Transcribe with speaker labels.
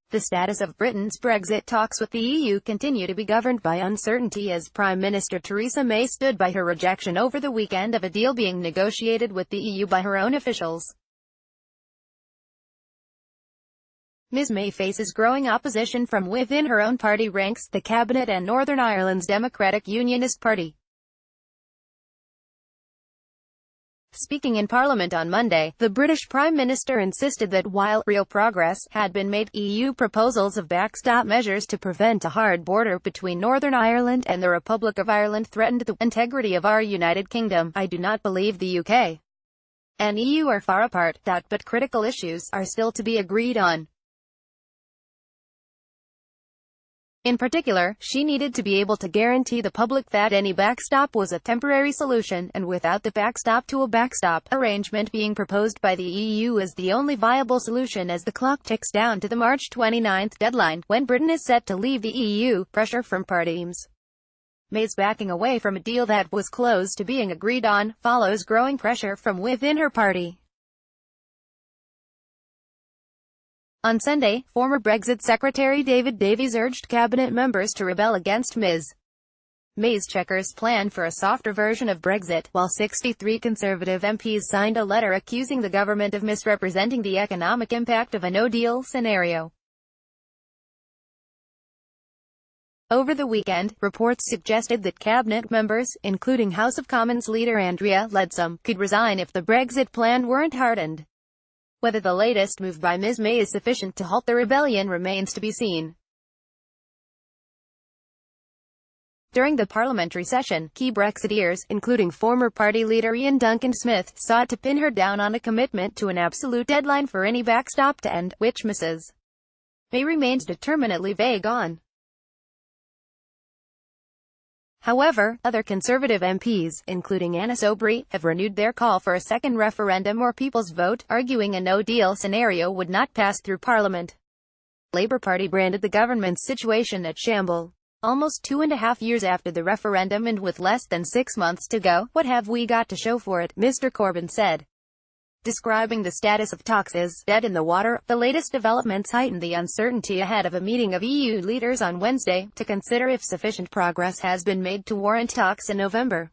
Speaker 1: The status of Britain's Brexit talks with the EU continue to be governed by uncertainty as Prime Minister Theresa May stood by her rejection over the weekend of a deal being negotiated with the EU by her own officials. Ms May faces growing opposition from within her own party ranks, the Cabinet and Northern Ireland's Democratic Unionist Party. Speaking in Parliament on Monday, the British Prime Minister insisted that while real progress had been made, EU proposals of backstop measures to prevent a hard border between Northern Ireland and the Republic of Ireland threatened the integrity of our United Kingdom. I do not believe the UK and EU are far apart, but critical issues are still to be agreed on. In particular, she needed to be able to guarantee the public that any backstop was a temporary solution, and without the backstop to a backstop arrangement being proposed by the EU is the only viable solution as the clock ticks down to the March 29 deadline, when Britain is set to leave the EU. Pressure from parties. May's backing away from a deal that was close to being agreed on follows growing pressure from within her party. On Sunday, former Brexit Secretary David Davies urged cabinet members to rebel against Ms May's Chequers plan for a softer version of Brexit, while 63 Conservative MPs signed a letter accusing the government of misrepresenting the economic impact of a no-deal scenario. Over the weekend, reports suggested that cabinet members, including House of Commons leader Andrea Leadsom, could resign if the Brexit plan weren't hardened. Whether the latest move by Ms May is sufficient to halt the rebellion remains to be seen. During the parliamentary session, key Brexiteers, including former party leader Ian Duncan Smith, sought to pin her down on a commitment to an absolute deadline for any backstop to end, which Mrs May remains determinedly vague on. However, other Conservative MPs, including Anna Soubry, have renewed their call for a second referendum or people's vote, arguing a no-deal scenario would not pass through Parliament. The Labour Party branded the government's situation a shambles. Almost 2.5 years after the referendum and with less than 6 months to go, what have we got to show for it, Mr Corbyn said. Describing the status of talks as dead in the water, the latest developments heightened the uncertainty ahead of a meeting of EU leaders on Wednesday, to consider if sufficient progress has been made to warrant talks in November.